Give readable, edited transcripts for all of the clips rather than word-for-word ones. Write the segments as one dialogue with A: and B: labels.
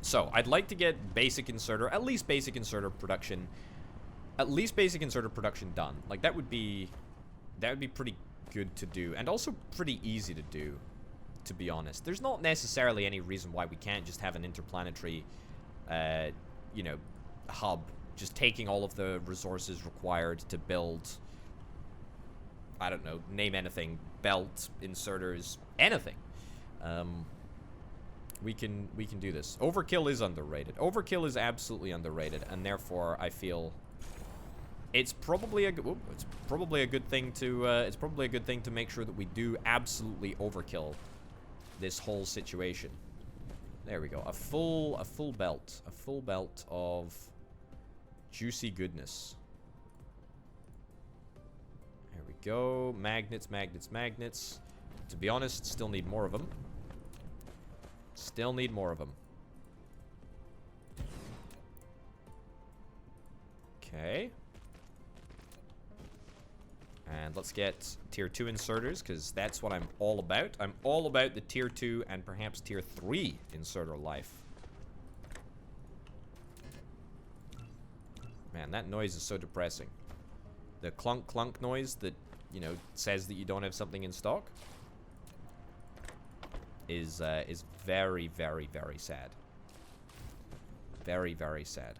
A: So, I'd like to get basic inserter, at least basic inserter production done. Like, that would be pretty good to do, and also pretty easy to do, to be honest. There's not necessarily any reason why we can't just have an interplanetary, you know, hub, just taking all of the resources required to build, I don't know, name anything, belt, inserters, anything. We can do this. Overkill is underrated. Overkill is absolutely underrated, and therefore I feel it's probably a good thing to make sure that we do absolutely overkill this whole situation. There we go. A full belt of juicy goodness. There we go. Magnets. To be honest, still need more of them. Still need more of them. Okay. And let's get tier 2 inserters, because that's what I'm all about. I'm all about the tier 2 and perhaps tier 3 inserter life. Man, that noise is so depressing. The clunk clunk noise that, you know, says that you don't have something in stock is very, very, very sad. Very, very sad.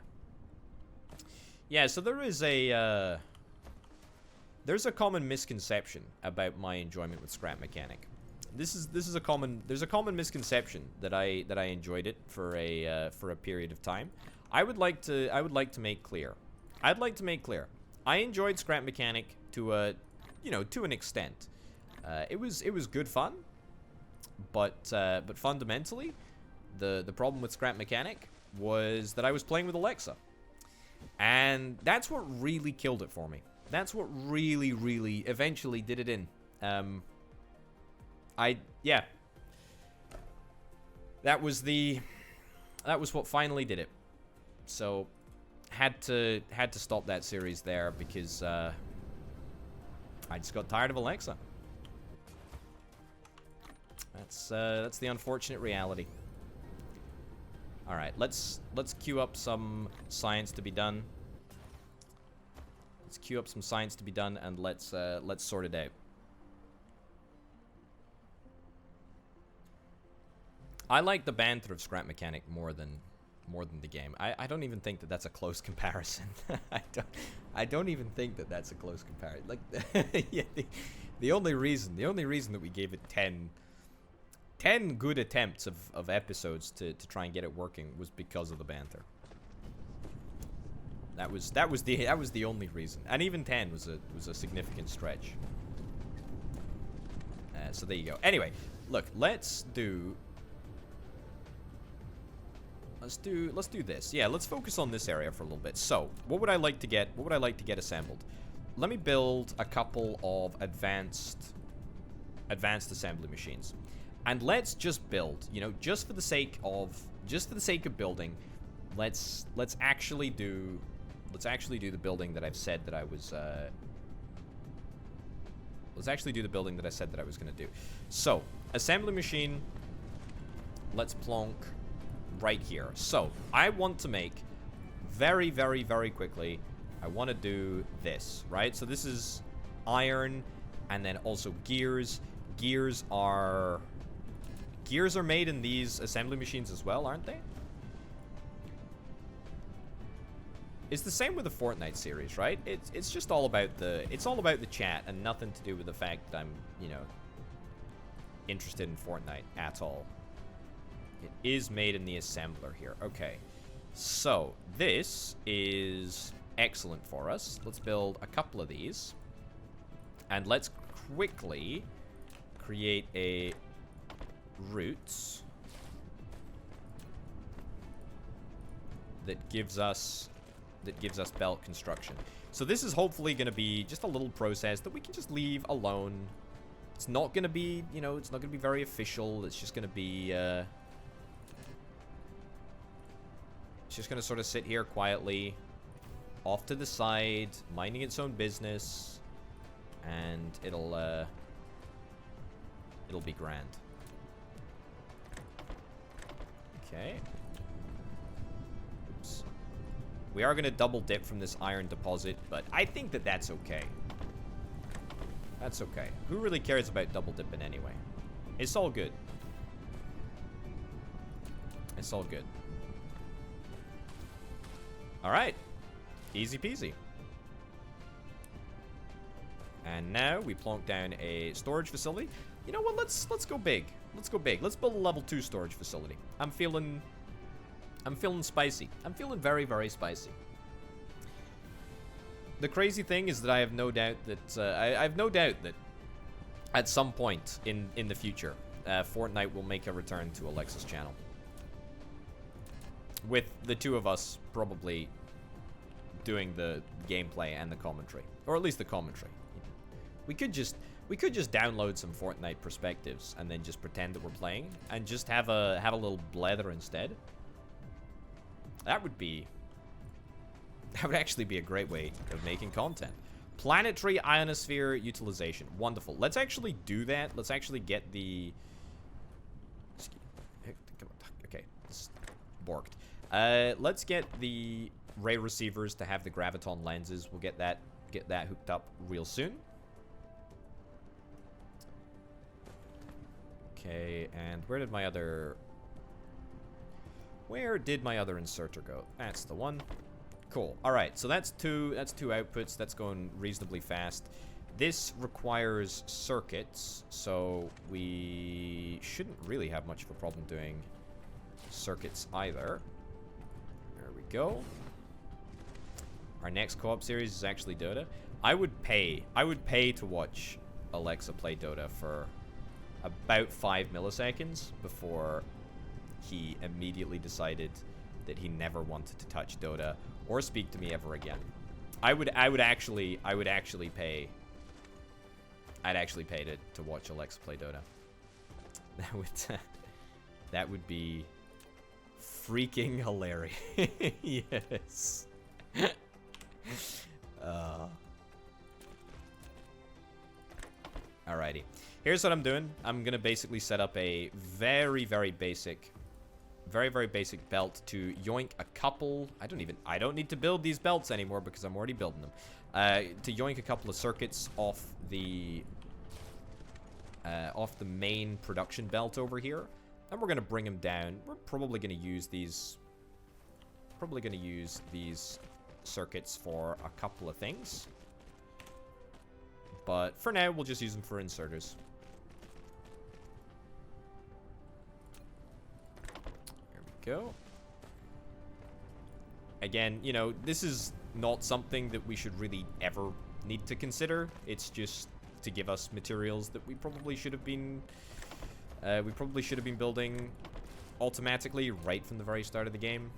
A: Yeah, so there is a there's a common misconception about my enjoyment with Scrap Mechanic. There's a common misconception that I enjoyed it for a period of time. I would like to make clear. I enjoyed Scrap Mechanic to an extent. It was good fun, but fundamentally, the problem with Scrap Mechanic was that I was playing with Alexa, and that's what really killed it for me. That's what really, really eventually did it in. Yeah. That was what finally did it. So, had to stop that series there because I just got tired of Alexa. That's the unfortunate reality. All right, let's queue up some science to be done. Let's queue up some science to be done, and let's sort it out. I like the banter of Scrap Mechanic more than the game. I don't even think that that's a close comparison. I don't even think that that's a close comparison. Like, yeah, the only reason that we gave it 10 good attempts of episodes to try and get it working was because of the banter. That was the only reason, and even 10 was a significant stretch. So there you go. Anyway, look, let's do this. Yeah, let's focus on this area for a little bit. So, what would I like to get assembled? Let me build a couple of advanced assembly machines. And let's just build, you know, just for the sake of building, let's actually do the building that I've said that I was let's actually do the building that I said that I was going to do. So, assembly machine, let's plonk right here. So, I want to make very, very, very quickly, I want to do this, right? So this is iron, and then also gears. Gears are made in these assembly machines as well, aren't they? It's the same with the Fortnite series, right? It's just all about the chat and nothing to do with the fact that I'm, you know, interested in Fortnite at all. It is made in the assembler here. Okay. So, this is excellent for us. Let's build a couple of these. And let's quickly create a route that gives us belt construction. So this is hopefully going to be just a little process that we can just leave alone. It's not going to be, you know, it's not going to be very official. It's just going to be, it's just going to sort of sit here quietly, off to the side, minding its own business, and it'll be grand. Okay. We are going to double dip from this iron deposit, but I think that that's okay. That's okay. Who really cares about double dipping anyway? It's all good. It's all good. Alright. Easy peasy. And now we plonk down a storage facility. You know what? Let's go big. Let's go big. Let's build a level 2 storage facility. I'm feeling spicy. I'm feeling very, very spicy. The crazy thing is that I have no doubt that I have no doubt that at some point in the future, Fortnite will make a return to Alexa's channel. With the two of us probably doing the gameplay and the commentary, or at least the commentary. We could just download some Fortnite perspectives and then just pretend that we're playing and just have a little blether instead. That would actually be a great way of making content. Planetary ionosphere utilization. Wonderful. Let's actually do that. Let's actually get the... Okay, it's borked. Let's get the ray receivers to have the graviton lenses. We'll get that hooked up real soon. Okay, and where did my other inserter go? That's the one. Cool. All right, so that's two outputs. That's going reasonably fast. This requires circuits, so we shouldn't really have much of a problem doing circuits either. There we go. Our next co-op series is actually Dota. I would pay to watch Alexa play Dota for about 5 milliseconds before he immediately decided that he never wanted to touch Dota or speak to me ever again. I would actually pay. I'd actually pay to watch Alexa play Dota. That would be freaking hilarious. Yes. Alrighty. Here's what I'm doing. I'm gonna basically set up a very, very basic belt to yoink a couple. I don't need to build these belts anymore because I'm already building them. To yoink a couple of circuits off the main production belt over here, and we're gonna bring them down. We're probably gonna use these. Circuits for a couple of things, but for now we'll just use them for inserters. There we go. Again, you know, this is not something that we should really ever need to consider. It's just to give us materials that we probably should have been building automatically right from the very start of the game.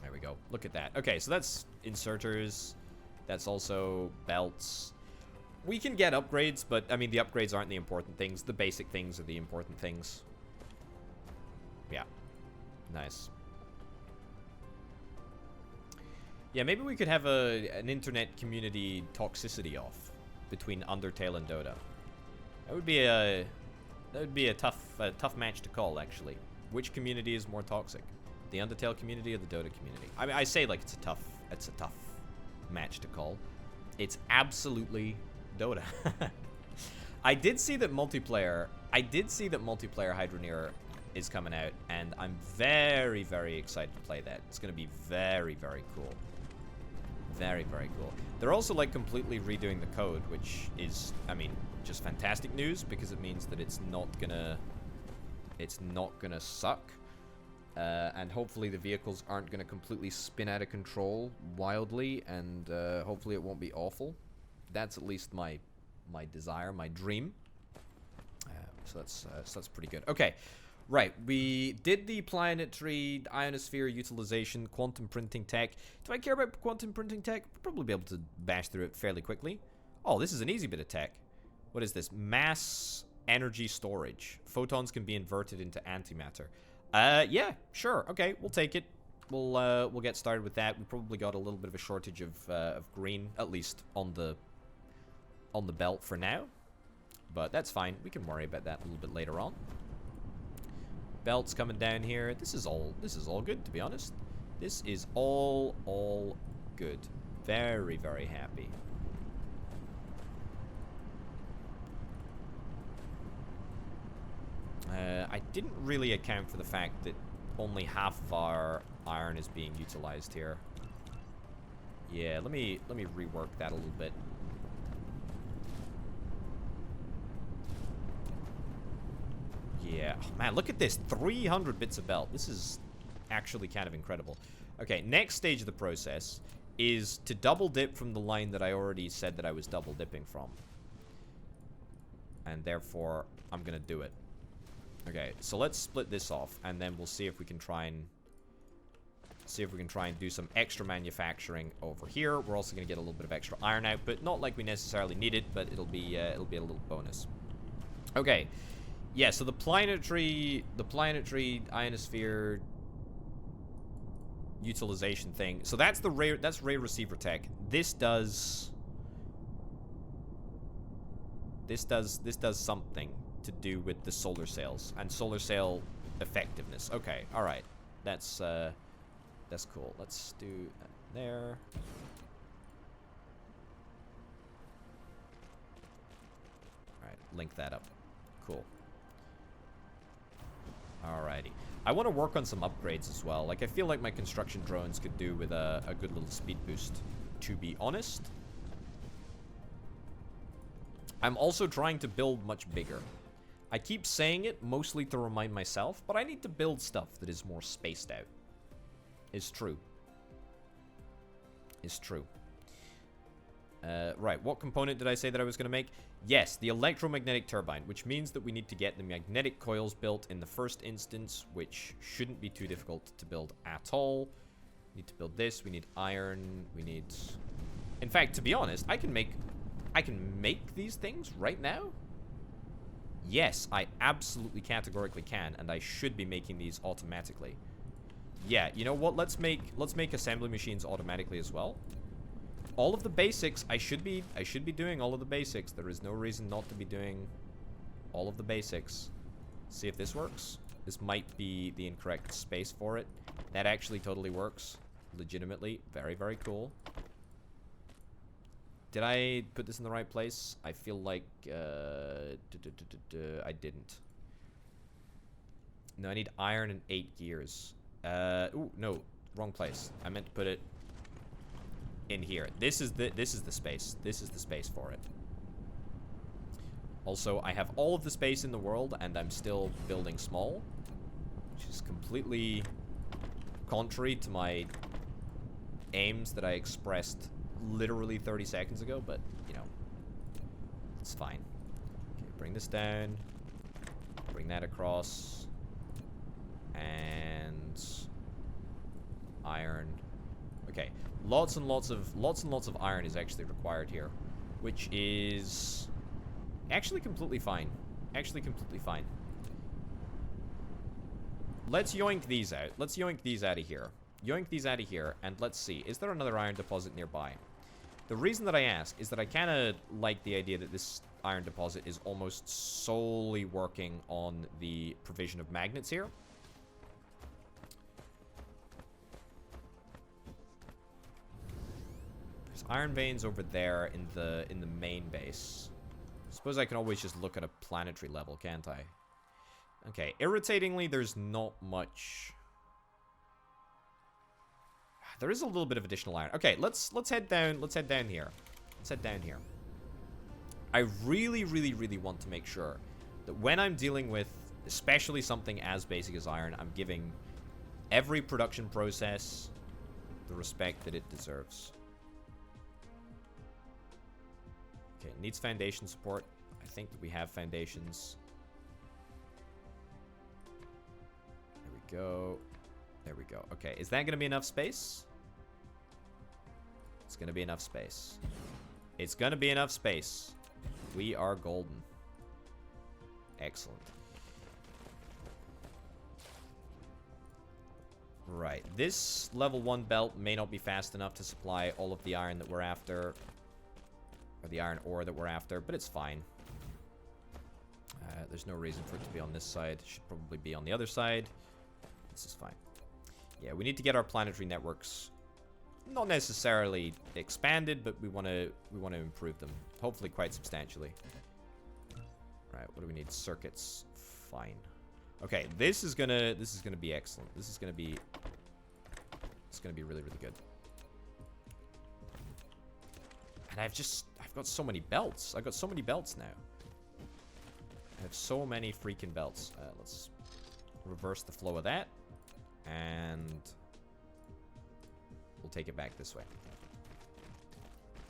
A: There we go. Look at that. Okay, so that's inserters. That's also belts. We can get upgrades, but, I mean, the upgrades aren't the important things. The basic things are the important things. Yeah. Nice. Yeah, maybe we could have an internet community toxicity off between Undertale and Dota. That would be a tough match to call, actually. Which community is more toxic? The Undertale community or the Dota community? I mean, I say like it's a tough match to call. It's absolutely Dota. I did see that multiplayer Hydroneer is coming out, and I'm very, very excited to play that. It's going to be very, very cool. Very, very cool. They're also like completely redoing the code, which is, I mean, just fantastic news because it means that it's not gonna suck. And hopefully the vehicles aren't going to completely spin out of control wildly, and hopefully it won't be awful. That's at least my desire, my dream. So that's pretty good. Okay, right. We did the planetary ionosphere utilization, quantum printing tech. Do I care about quantum printing tech? We'll probably be able to bash through it fairly quickly. Oh, this is an easy bit of tech. What is this? Mass energy storage. Photons can be inverted into antimatter. Yeah, sure. Okay, we'll take it. We'll get started with that. We probably got a little bit of a shortage of green, at least on the belt for now. But that's fine. We can worry about that a little bit later on. belts coming down here. This is all good, to be honest. This is all good. Very, very happy. I didn't really account for the fact that only half of our iron is being utilized here. Yeah, let me rework that a little bit. Yeah, oh, man, look at this. 300 bits of belt. This is actually kind of incredible. Okay, next stage of the process is to double dip from the line that I already said that I was double dipping from. And therefore, I'm gonna do it. Okay, so let's split this off, and then we'll see if we can try and do some extra manufacturing over here. We're also gonna get a little bit of extra iron output. Not like we necessarily need it, but it'll be a little bonus. Okay. Yeah, so the planetary ionosphere utilization thing. So that's ray receiver tech. This does something to do with the solar sails and solar sail effectiveness. Okay, all right. That's cool. Let's do that there. All right, link that up. Cool. Alrighty. I want to work on some upgrades as well. Like, I feel like my construction drones could do with a good little speed boost, to be honest. I'm also trying to build much bigger. I keep saying it, mostly to remind myself, but I need to build stuff that is more spaced out. It's true. It's true. Right, what component did I say that I was going to make? Yes, the electromagnetic turbine, which means that we need to get the magnetic coils built in the first instance, which shouldn't be too difficult to build at all. We need to build this, we need iron, we need... In fact, to be honest, I can make these things right now? Yes, I absolutely categorically can, and I should be making these automatically. Yeah, you know what? Let's make assembly machines automatically as well. All of the basics, I should be doing all of the basics. There is no reason not to be doing all of the basics. See if this works. This might be the incorrect space for it. That actually totally works. Legitimately. Very, very cool. Did I put this in the right place? I feel like I didn't. No, I need iron and 8 gears. Ooh, no, wrong place. I meant to put it in here. This is the space. This is the space for it. Also, I have all of the space in the world, and I'm still building small, which is completely contrary to my aims that I expressed literally 30 seconds ago, but, you know, it's fine. Okay, bring this down. Bring that across. And iron. Okay, lots and lots of iron is actually required here, which is actually completely fine. Actually completely fine. Let's yoink these out. Let's yoink these out of here. Yoink these out of here, and let's see. Is there another iron deposit nearby? The reason that I ask is that I kind of like the idea that this iron deposit is almost solely working on the provision of magnets here. There's iron veins over there in the main base. I suppose I can always just look at a planetary level, can't I? Okay, irritatingly, there's not much. There is a little bit of additional iron. Okay, let's head down. Let's head down here. Let's head down here. I really, really, really want to make sure that when I'm dealing with, especially something as basic as iron, I'm giving every production process the respect that it deserves. Okay, it needs foundation support. I think that we have foundations. There we go. There we go. Okay, is that going to be enough space? It's going to be enough space. It's going to be enough space. We are golden. Excellent. Right. This level 1 belt may not be fast enough to supply all of the iron that we're after. Or the iron ore that we're after, but it's fine. there's no reason for it to be on this side. It should probably be on the other side. This is fine. Yeah, we need to get our planetary networks not necessarily expanded, but we want to improve them, hopefully quite substantially. Right, what do we need? Circuits. Fine. Okay, this is gonna be excellent. It's gonna be really, really good. And I've got so many belts. I've got so many belts now. I have so many freaking belts. Let's reverse the flow of that. And we'll take it back this way.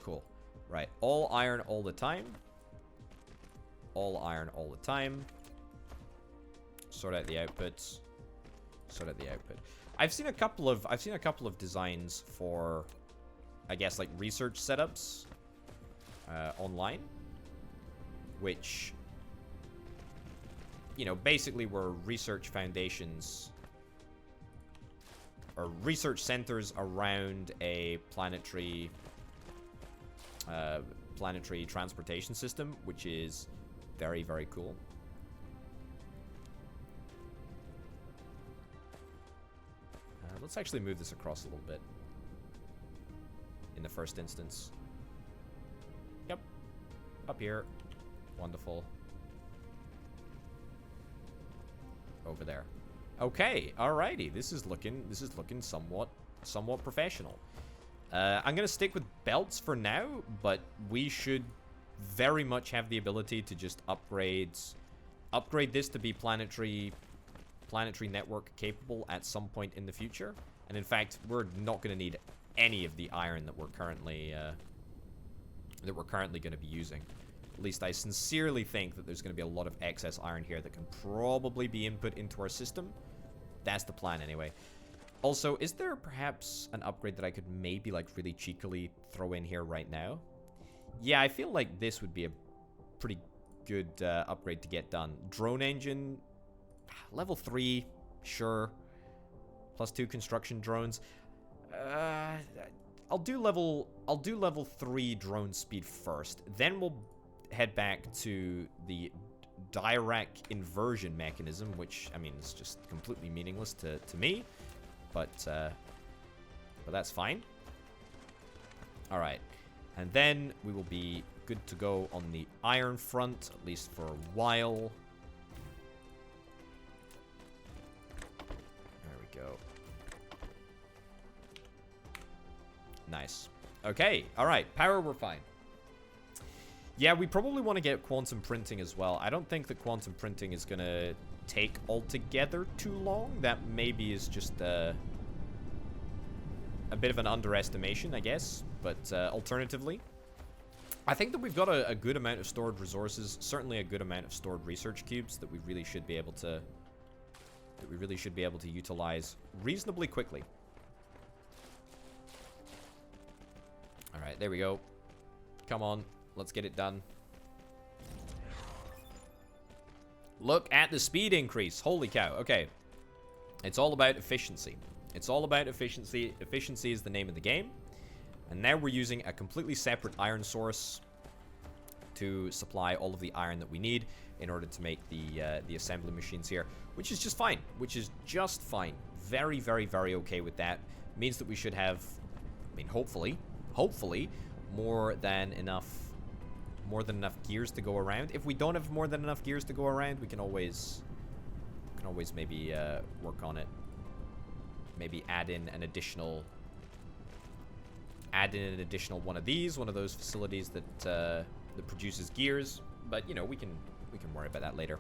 A: Cool. Right. All iron all the time. All iron all the time. Sort out the outputs. Sort out the output. I've seen a couple of designs for, I guess, like research setups online, which, you know, basically were research foundations or research centers around a planetary transportation system, which is very, very cool. Let's actually move this across a little bit in the first instance. Yep. Up here. Wonderful. Over there. Okay, alrighty. This is looking somewhat professional. I'm gonna stick with belts for now, but we should very much have the ability to just upgrade this to be planetary network capable at some point in the future. And in fact, we're not going to need any of the iron that we're currently going to be using. At least I sincerely think that there's going to be a lot of excess iron here that can probably be input into our system. That's the plan anyway. Also, is there perhaps an upgrade that I could maybe like really cheekily throw in here right now? Yeah, I feel like this would be a pretty good upgrade to get done. Drone engine, level 3, sure. +2 construction drones. I'll do level 3 drone speed first. Then we'll head back to the Dirac inversion mechanism, which, I mean, is just completely meaningless to me. But that's fine. Alright. And then we will be good to go on the iron front, at least for a while. There we go. Nice. Okay, alright. Power, we're fine. Yeah, we probably want to get quantum printing as well. I don't think that quantum printing is going to take altogether too long. That maybe is just a bit of an underestimation, I guess. But alternatively, I think that we've got a good amount of stored resources, certainly a good amount of stored research cubes that we really should be able to utilize reasonably quickly. All right, there we go. Come on, let's get it done. Look at the speed increase. Holy cow. Okay. It's all about efficiency. It's all about efficiency. Efficiency is the name of the game. And now we're using a completely separate iron source to supply all of the iron that we need in order to make the assembly machines here, which is just fine. Which is just fine. Very, very, very okay with that. Means that we should have, I mean, hopefully, more than enough gears to go around. If we don't have more than enough gears to go around, we can always maybe work on it. Maybe add in an additional one of those facilities that produces gears. But you know, we can worry about that later.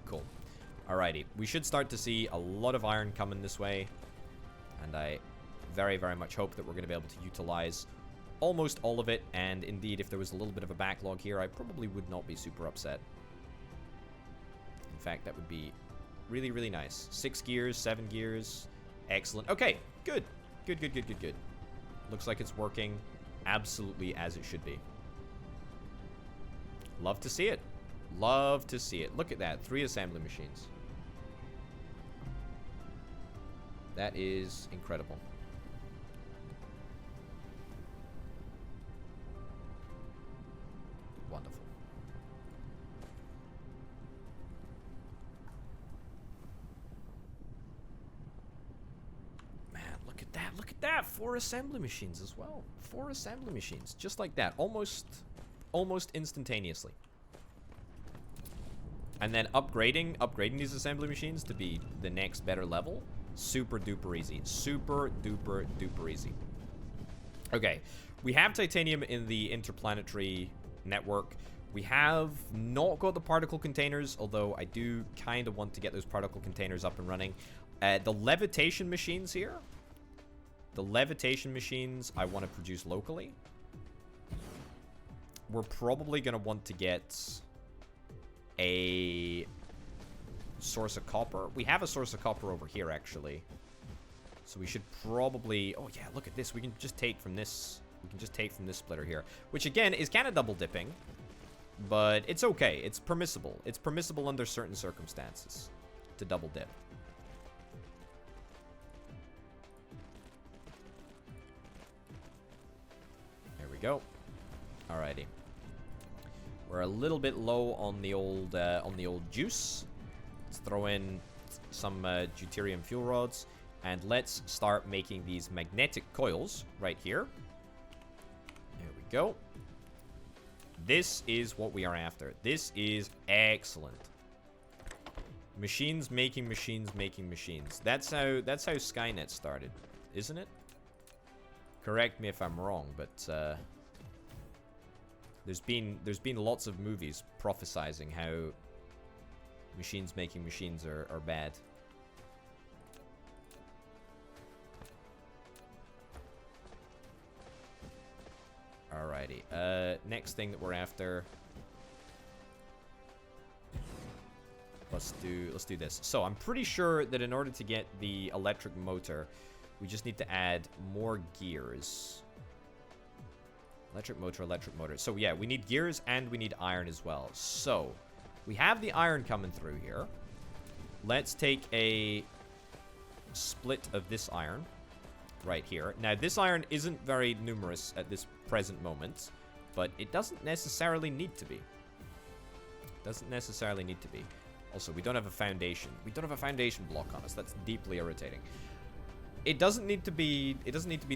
A: Cool. Alrighty, we should start to see a lot of iron coming this way, and I very, very much hope that we're going to be able to utilize almost all of it. And indeed, if there was a little bit of a backlog here, I probably would not be super upset. In fact, that would be really, really nice. 6 gears, 7 gears. Excellent. Okay, good. Good. Looks like it's working absolutely as it should be. Love to see it. Love to see it. Look at that. 3 assembly machines. That is incredible. Wonderful. look at that. 4 assembly machines as well. 4 assembly machines. Just like that. Almost instantaneously. And then upgrading these assembly machines to be the next better level. Super duper easy. Super duper duper easy. Okay. We have titanium in the interplanetary network. We have not got the particle containers, although I do kind of want to get those particle containers up and running. The levitation machines here. The levitation machines I want to produce locally. We're probably going to want to get a source of copper. We have a source of copper over here, actually. So we should probably... Oh, yeah, look at this. We can just take from this... We can just take from this splitter here. Which, again, is kind of double dipping. But it's okay. It's permissible. It's permissible under certain circumstances to double dip. There we go. Alrighty. We're a little bit low on the old juice. Let's throw in some deuterium fuel rods, and let's start making these magnetic coils right here. There we go. This is what we are after. This is excellent. Machines making machines making machines. That's how Skynet started, isn't it? Correct me if I'm wrong, but there's been lots of movies prophesizing how machines making machines are bad. Alrighty. Next thing that we're after. Let's do this. So I'm pretty sure that in order to get the electric motor, we just need to add more gears. Electric motor. So yeah, we need gears and we need iron as well. So we have the iron coming through here. Let's take a split of this iron right here. Now, this iron isn't very numerous at this present moment, but it doesn't necessarily need to be. Doesn't necessarily need to be. Also, we don't have a foundation. We don't have a foundation block on us. That's deeply irritating. It doesn't need to be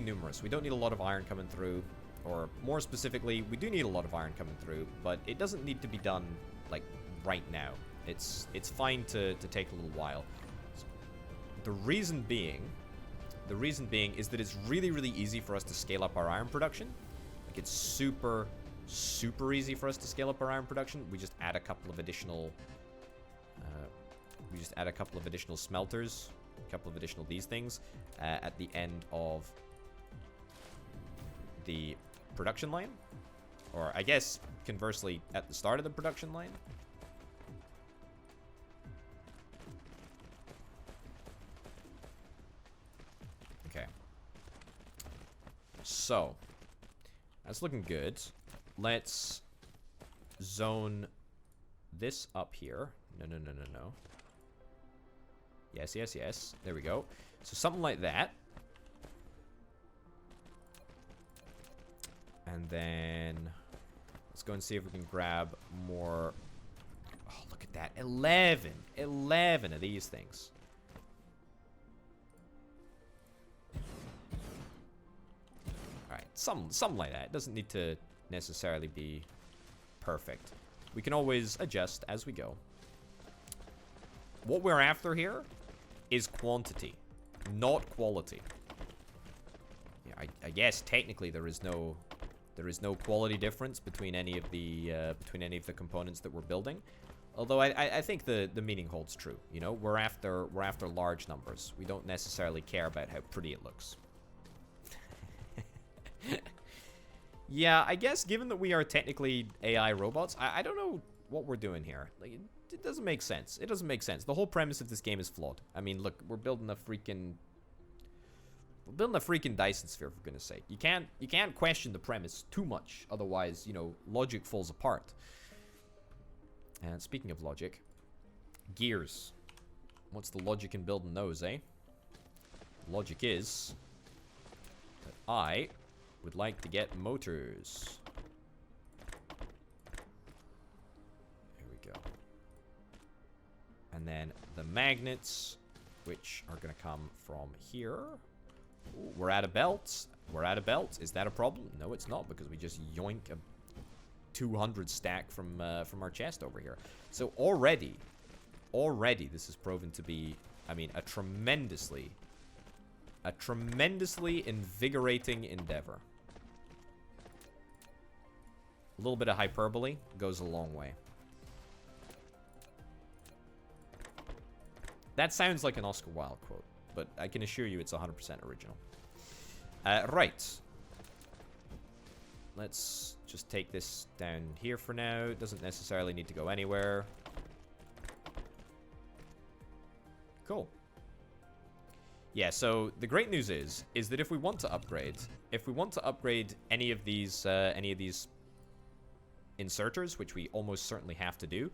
A: numerous. We don't need a lot of iron coming through. Or more specifically, we do need a lot of iron coming through, but it doesn't need to be done like right now. It's fine to take a little while. So, the reason being is that it's really easy for us to scale up our iron production. Like, it's super easy for us to scale up our iron production. We just add a couple of additional smelters, a couple of additional these things at the end of the production line, or I guess conversely at the start of the production line. Okay, so that's looking good. Let's zone this up here. No. Yes. There we go. So something like that. And then let's go and see if we can grab more. Oh, look at that. 11 of these things. Alright, something like that. It doesn't need to necessarily be perfect. We can always adjust as we go. What we're after here is quantity, not quality. Yeah, I guess technically there is no quality difference between any of the components that we're building. Although I think the meaning holds true. You know, we're after large numbers. We don't necessarily care about how pretty it looks. Yeah, I guess given that we are technically AI robots, I don't know what we're doing here. Like, it doesn't make sense. It doesn't make sense. The whole premise of this game is flawed. I mean, look, we're building a freaking Dyson Sphere, for goodness sake. You can't question the premise too much, otherwise, you know, logic falls apart. And speaking of logic, gears. What's the logic in building those, eh? Logic is that I would like to get motors. Here we go. And then the magnets, which are going to come from here. Ooh, we're out of belts. We're out of belts. Is that a problem? No, it's not, because we just yoink a 200 stack from our chest over here. So already this has proven to be, I mean, a tremendously invigorating endeavor. A little bit of hyperbole goes a long way. That sounds like an Oscar Wilde quote, but I can assure you it's 100% original. Right. Let's just take this down here for now. It doesn't necessarily need to go anywhere. Cool. Yeah, so the great news is that if we want to upgrade any of these inserters, which we almost certainly have to do.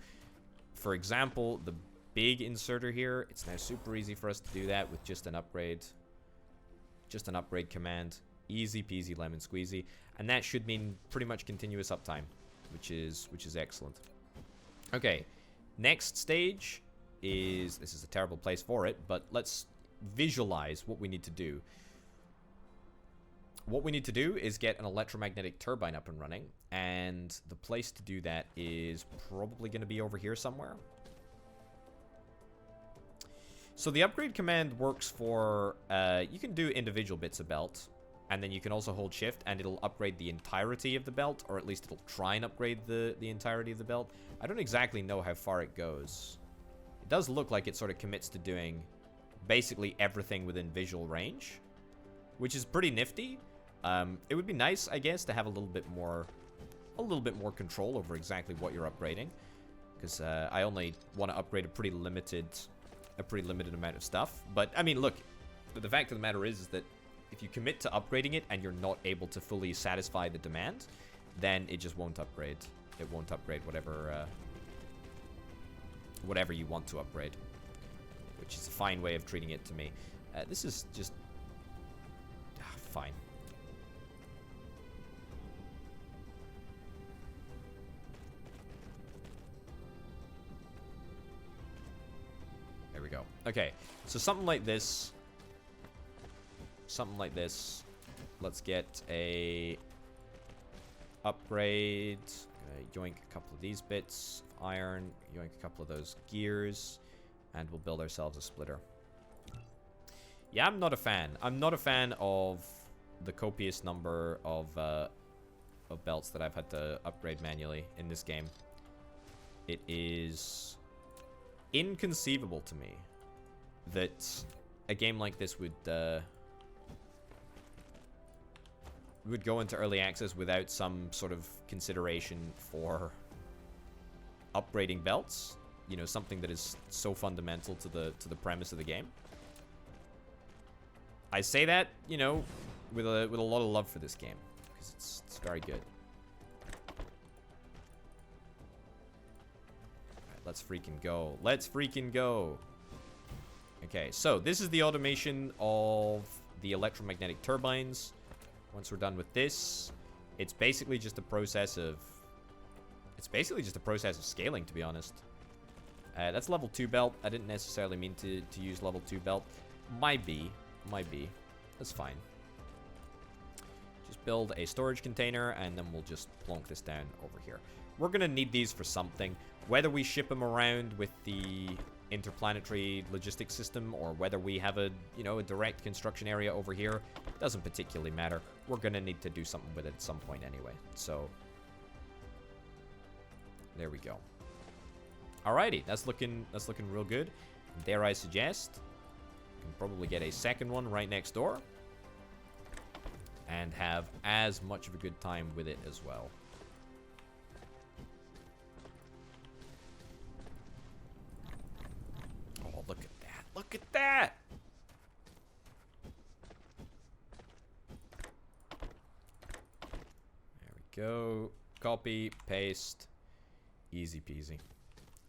A: For example, the big inserter here, it's now super easy for us to do that with just an upgrade. Just an upgrade command. Easy peasy lemon squeezy. And that should mean pretty much continuous uptime, which is excellent. Okay, next stage is, this is a terrible place for it, but let's visualize what we need to do. What we need to do is get an electromagnetic turbine up and running, and the place to do that is probably going to be over here somewhere. So the upgrade command works for, you can do individual bits of belt, and then you can also hold shift, and it'll upgrade the entirety of the belt, or at least it'll try and upgrade the entirety of the belt. I don't exactly know how far it goes. It does look like it sort of commits to doing basically everything within visual range, which is pretty nifty. It would be nice, I guess, to have a little bit more control over exactly what you're upgrading, because I only want to upgrade a pretty limited amount of stuff. But I mean, look, the fact of the matter is that if you commit to upgrading it and you're not able to fully satisfy the demand, then it just won't upgrade. It won't upgrade whatever you want to upgrade, which is a fine way of treating it to me. This is just fine. There we go. Okay, so something like this. Let's get a upgrade. Yoink a couple of these bits of iron. Yoink a couple of those gears. And we'll build ourselves a splitter. Yeah, I'm not a fan. I'm not a fan of the copious number of belts that I've had to upgrade manually in this game. It is inconceivable to me that a game like this would go into early access without some sort of consideration for upgrading belts. You know, something that is so fundamental to the premise of the game. I say that, you know, with a lot of love for this game, because it's very good. Alright, let's freaking go. Let's freaking go. Okay, so this is the automation of the electromagnetic turbines. Once we're done with this, it's basically just a process of scaling, to be honest. That's level 2 belt. I didn't necessarily mean to use level 2 belt. Might be. That's fine. Just build a storage container, and then we'll just plonk this down over here. We're going to need these for something. Whether we ship them around with the interplanetary logistics system, or whether we have a direct construction area over here, doesn't particularly matter. We're going to need to do something with it at some point anyway. So, there we go. Alrighty, that's looking real good. Dare I suggest, we can probably get a second one right next door, and have as much of a good time with it as well. Oh, look at that! Look at that! There we go. Copy, paste. Easy peasy.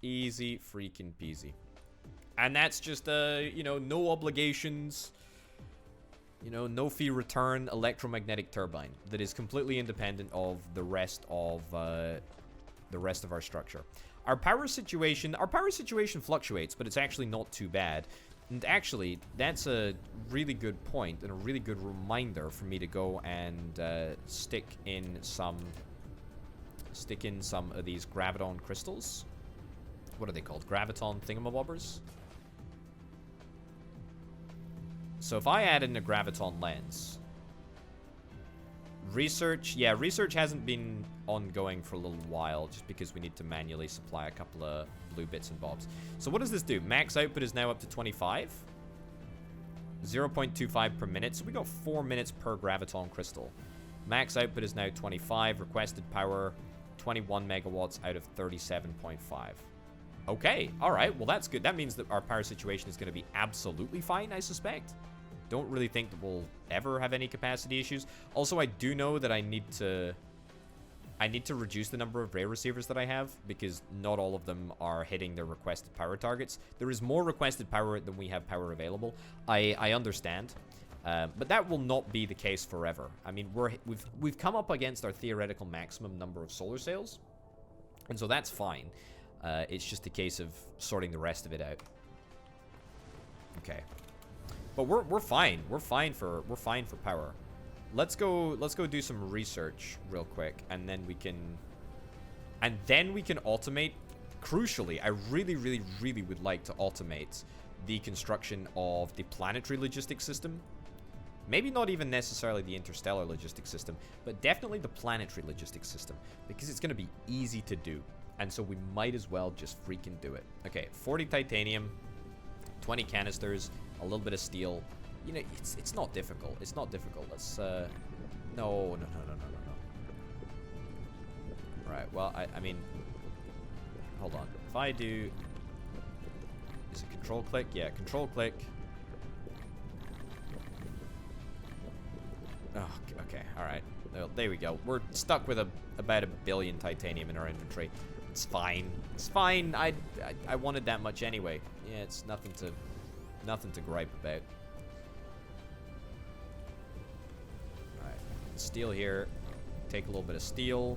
A: Easy freaking peasy. And that's just no obligations, no fee return electromagnetic turbine that is completely independent of the rest of our structure. Our power situation fluctuates, but it's actually not too bad. And actually, that's a really good point and a really good reminder for me to go and stick in some of these graviton crystals. What are they called? Graviton thingamabobbers? So if I add in a graviton lens... Research, yeah, research hasn't been ongoing for a little while, just because we need to manually supply a couple of blue bits and bobs. So what does this do? Max output is now up to 25. 0.25 per minute, so we got 4 minutes per graviton crystal. Max output is now 25. Requested power, 21 megawatts out of 37.5. Okay, alright, well that's good. That means that our power situation is going to be absolutely fine, I suspect. Don't really think that we'll ever have any capacity issues. Also, I do know that I need to reduce the number of ray receivers that I have, because not all of them are hitting their requested power targets. There is more requested power than we have power available. I understand, but that will not be the case forever. I mean, we've come up against our theoretical maximum number of solar sails, and so that's fine. It's just a case of sorting the rest of it out. Okay. But we're fine. We're fine for power. Let's go do some research real quick, and then we can automate. Crucially, I really would like to automate the construction of the planetary logistics system. Maybe not even necessarily the interstellar logistics system, but definitely the planetary logistics system, because it's going to be easy to do, and so we might as well just freaking do it. Okay, 40 titanium, 20 canisters, a little bit of steel. You know, it's not difficult. It's not difficult. Let's no. Right. Well, I mean, hold on. If I do, is it control click? Yeah, control click. Oh, okay. All right. Well, there we go. We're stuck with about 1 billion titanium in our inventory. It's fine. It's fine. I wanted that much anyway. Yeah, it's nothing to gripe about. Alright, steel here. Take a little bit of steel.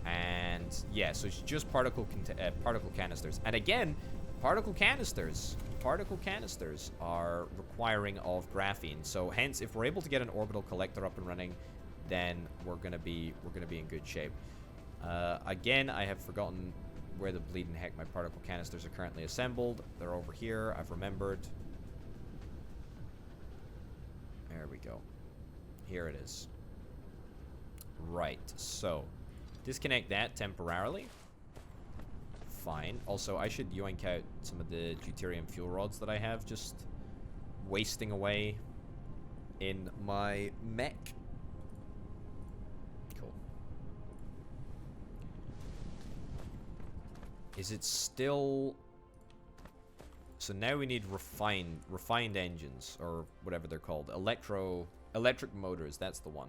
A: And yeah, so it's just particle canisters. And again, particle canisters are requiring of graphene. So hence, if we're able to get an orbital collector up and running, then we're gonna be in good shape. Again, I have forgotten where the bleeding heck my particle canisters are currently assembled. They're over here. I've remembered. There we go. Here it is. Right, so disconnect that temporarily. Fine. Also, I should yoink out some of the deuterium fuel rods that I have just wasting away in my mech. Cool. Is it still... So now we need refined engines, or whatever they're called. Electric motors, that's the one.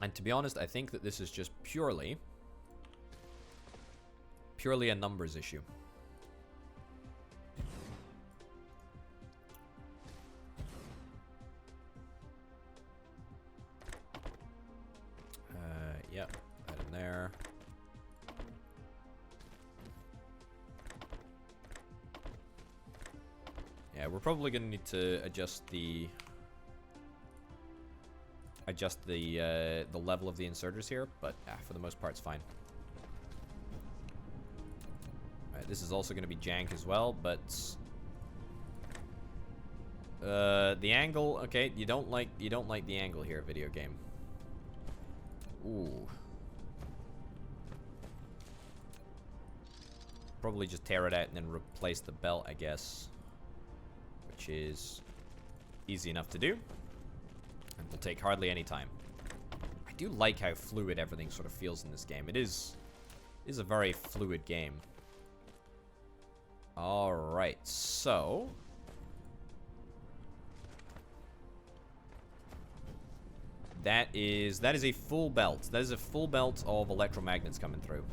A: And to be honest, I think that this is just purely a numbers issue. Yep, that in there. Yeah, we're probably gonna need to adjust the level of the inserters here, but for the most part, it's fine. Alright, this is also gonna be jank as well, but the angle. Okay, you don't like the angle here, video game. Ooh. Probably just tear it out and then replace the belt, I guess. Which is easy enough to do. And will take hardly any time. I do like how fluid everything sort of feels in this game. It is a very fluid game. Alright, so... That is a full belt. That is a full belt of electromagnets coming through.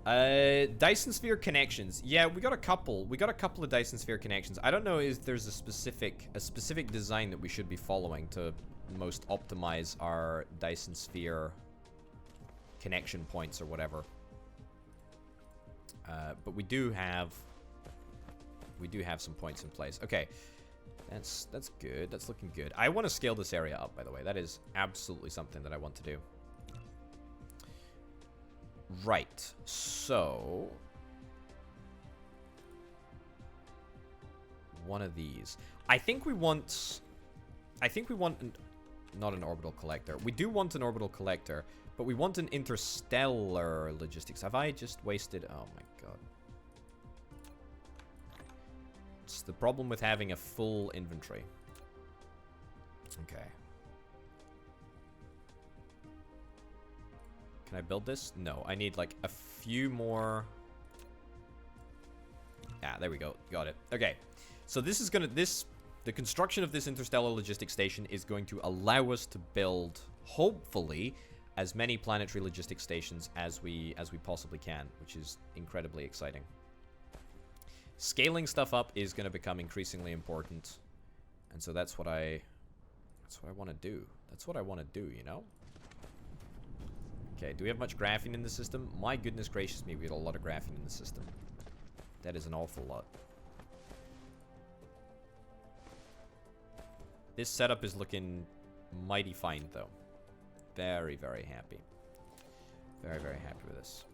A: Dyson Sphere connections. Yeah, we got a couple. We got a couple of Dyson Sphere connections. I don't know if there's a specific design that we should be following to most optimize our Dyson Sphere connection points or whatever. But we do have some points in place. Okay, that's good. That's looking good. I want to scale this area up, by the way. That is absolutely something that I want to do. Right. So one of these. I think we want not an orbital collector. We do want an orbital collector, but we want an interstellar logistics. Have I just wasted? Oh my god. It's the problem with having a full inventory. Okay. Can I build this? No, I need like a few more. Ah, there we go. Got it. Okay. So this is gonna the construction of this interstellar logistics station is going to allow us to build, hopefully, as many planetary logistics stations as we possibly can, which is incredibly exciting. Scaling stuff up is going to become increasingly important, and so that's what I want to do. That's what I want to do, you know? Okay, do we have much graphene in the system? My goodness gracious me, we got a lot of graphene in the system. That is an awful lot. This setup is looking mighty fine, though. Very, very happy. Very, very happy with this.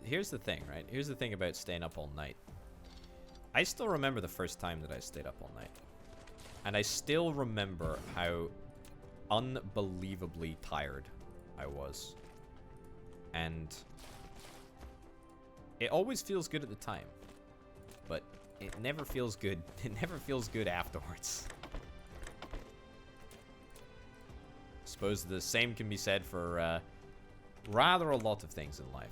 A: Here's the thing, right? Here's the thing about staying up all night. I still remember the first time that I stayed up all night. And I still remember how unbelievably tired I was. And it always feels good at the time. But it never feels good. It never feels good afterwards. I suppose the same can be said for rather a lot of things in life.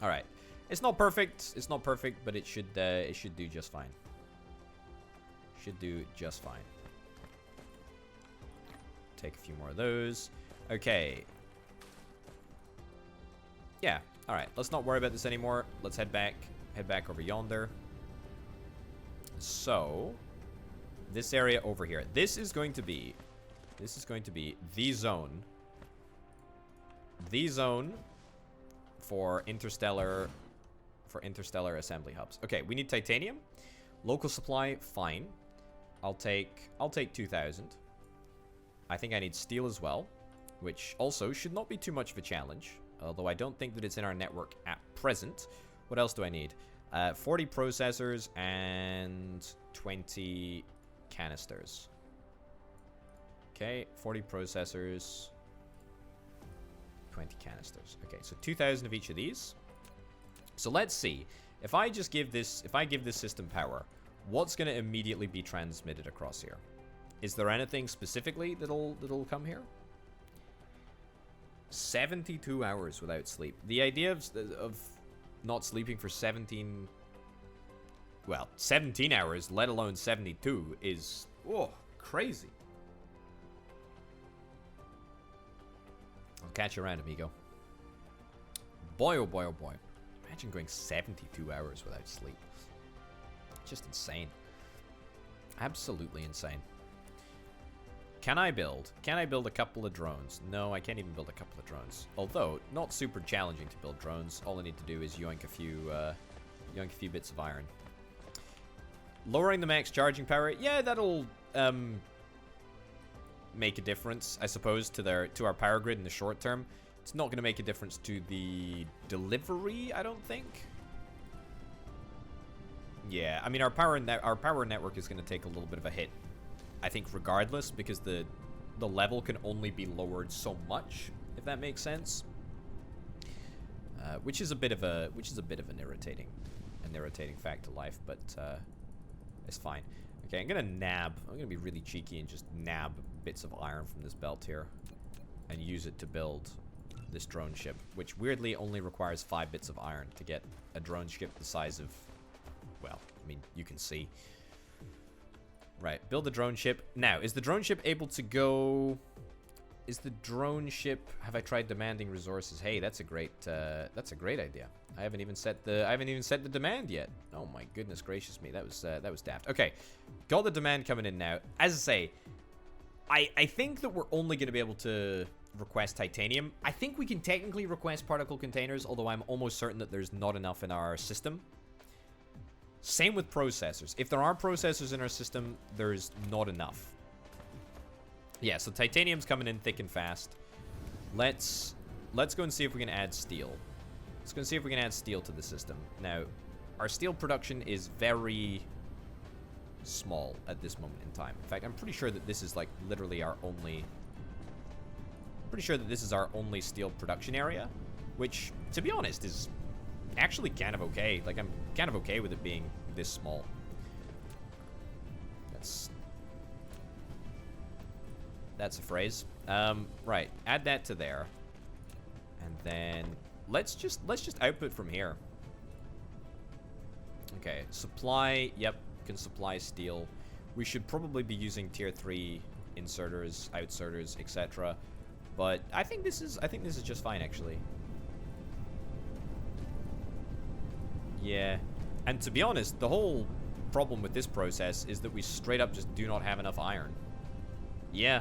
A: All right, it's not perfect. It's not perfect, but it should do just fine. Should do just fine. Take a few more of those. Okay. Yeah. All right. Let's not worry about this anymore. Let's head back over yonder. So, this area over here. This is going to be the zone. The zone for interstellar assembly hubs. Okay, we need titanium. Local supply, fine. I'll take 2,000. I think I need steel as well, which also should not be too much of a challenge. Although I don't think that it's in our network at present. What else do I need? 40 processors and 20 canisters. Okay, 40 processors, 20 canisters. Okay, so 2,000 of each of these. So let's see. If I give this system power, what's going to immediately be transmitted across here? Is there anything specifically that'll come here? 72 hours without sleep. The idea of not sleeping for 17 hours, let alone 72, is crazy. I'll catch you around, amigo. Boy, oh boy, oh boy. Imagine going 72 hours without sleep. Just insane. Absolutely insane. Can I build a couple of drones? No, I can't even build a couple of drones. Although, not super challenging to build drones. All I need to do is yoink a few bits of iron. Lowering the max charging power. Yeah, that'll make a difference, I suppose, to our power grid in the short term. It's not going to make a difference to the delivery, I don't think. Yeah, I mean, our power network is going to take a little bit of a hit, I think, regardless, because the level can only be lowered so much, if that makes sense. Which is a bit of an irritating fact to life, but it's fine. Okay, I'm gonna be really cheeky and just nab bits of iron from this belt here and use it to build this drone ship, which weirdly only requires 5 bits of iron to get a drone ship the size of, well, I mean, you can see. Right, build the drone ship. Now, is the drone ship able to go... Is the drone ship... Have I tried demanding resources? Hey, that's a great idea. I haven't even set the demand yet. Oh my goodness gracious me, that was daft. Okay, got the demand coming in now. As I say, I think that we're only going to be able to request titanium. I think we can technically request particle containers, although I'm almost certain that there's not enough in our system. Same with processors. If there are processors in our system, there's not enough. Yeah, so titanium's coming in thick and fast. Let's go and see if we can add steel. Let's go and see if we can add steel to the system. Now, our steel production is very small at this moment in time. In fact, I'm pretty sure that this is like literally our only... Pretty sure that this is our only steel production area, which, to be honest, is actually kind of okay. Like, I'm kind of okay with it being this small. That's a phrase. Right, add that to there. And then let's just output from here. Okay, supply, yep, can supply steel. We should probably be using tier 3 inserters, outserters, etc. But I think this is just fine actually. Yeah. And to be honest, the whole problem with this process is that we straight up just do not have enough iron. Yeah.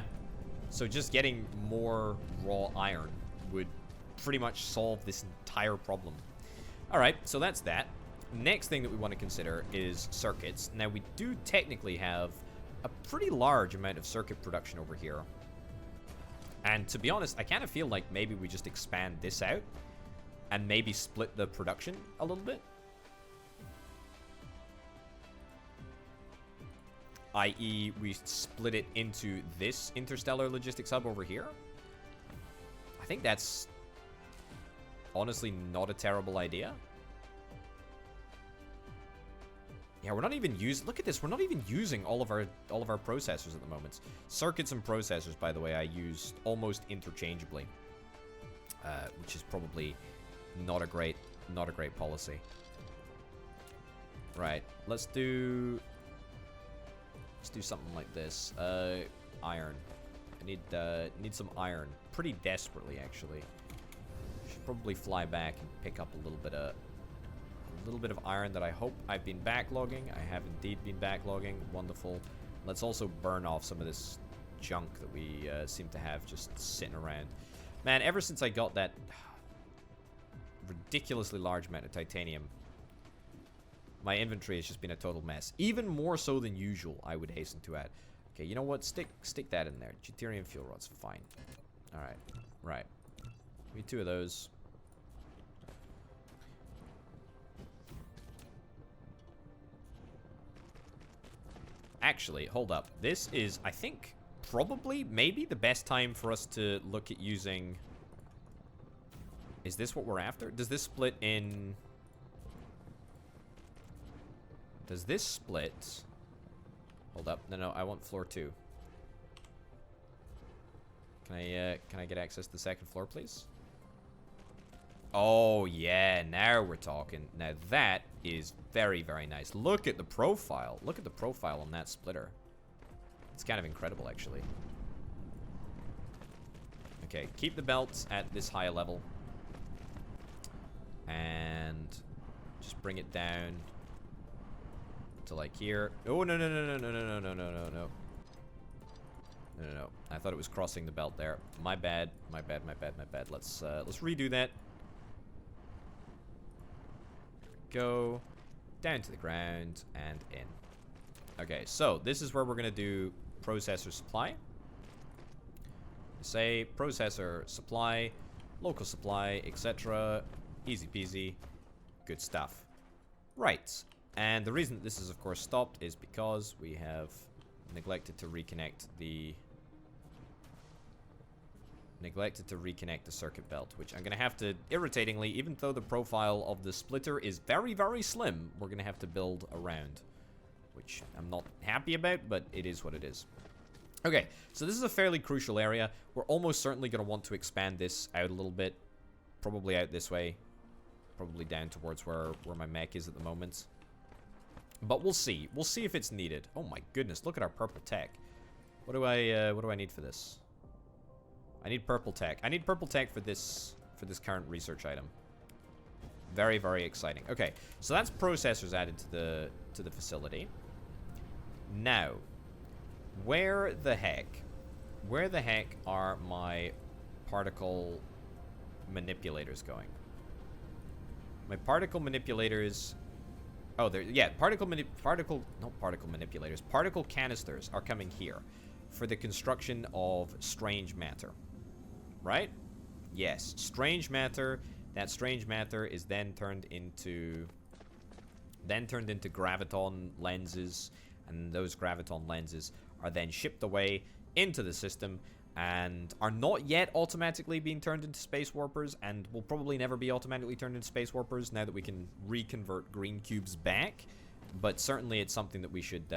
A: So just getting more raw iron would pretty much solve this entire problem. Alright, so that's that. Next thing that we want to consider is circuits. Now, we do technically have a pretty large amount of circuit production over here. And to be honest, I kind of feel like maybe we just expand this out and maybe split the production a little bit. I.e., we split it into this interstellar logistics hub over here. I think that's honestly not a terrible idea. Yeah, we're not even using... Look at this. We're not even using all of our processors at the moment. Circuits and processors, by the way, I use almost interchangeably, which is probably not a great policy. Right. Let's do something like this. Iron. I need some iron pretty desperately, actually. Should probably fly back and pick up a little bit of iron that I hope I've been backlogging. I have indeed been backlogging. Wonderful. Let's also burn off some of this junk that we seem to have just sitting around. Man, ever since I got that ridiculously large amount of titanium, my inventory has just been a total mess. Even more so than usual, I would hasten to add. Okay, you know what? Stick that in there. Deuterium fuel rods, fine. Alright. Right. We need 2 of those. Actually, hold up. This is, I think, probably, maybe the best time for us to look at using... Is this what we're after? Does this split in... Does this split... Hold up. No, I want floor 2. Can I get access to the second floor, please? Oh, yeah. Now we're talking. Now that is very, very nice. Look at the profile. Look at the profile on that splitter. It's kind of incredible, actually. Okay, keep the belts at this high level. And just bring it down to like here. Oh, no. No. I thought it was crossing the belt there. My bad. Let's redo that. Go down to the ground and in. Okay, so this is where we're gonna do processor supply. Say processor supply, local supply, etc. Easy peasy, good stuff. Right, and the reason that this is of course stopped is because we have neglected to reconnect the circuit belt, which I'm gonna have to, irritatingly, even though the profile of the splitter is very, very slim, we're gonna have to build around, which I'm not happy about, but it is what it is. Okay, so this is a fairly crucial area. We're almost certainly gonna want to expand this out a little bit, probably out this way, probably down towards where my mech is at the moment. But we'll see. We'll see if it's needed. Oh my goodness, look at our purple tech. What do I need for this? I need purple tech. I need purple tech for this current research item. Very, very exciting. Okay, so that's processors added to the facility. Now, where the heck Where the heck are my particle manipulators going? My particle manipulators... Oh, there. Yeah, particle manipulators. Particle canisters are coming here for the construction of strange matter. Right? Yes, strange matter. That strange matter is then turned into graviton lenses, and those graviton lenses are then shipped away into the system and are not yet automatically being turned into space warpers, and will probably never be automatically turned into space warpers now that we can reconvert green cubes back. But certainly it's something that we should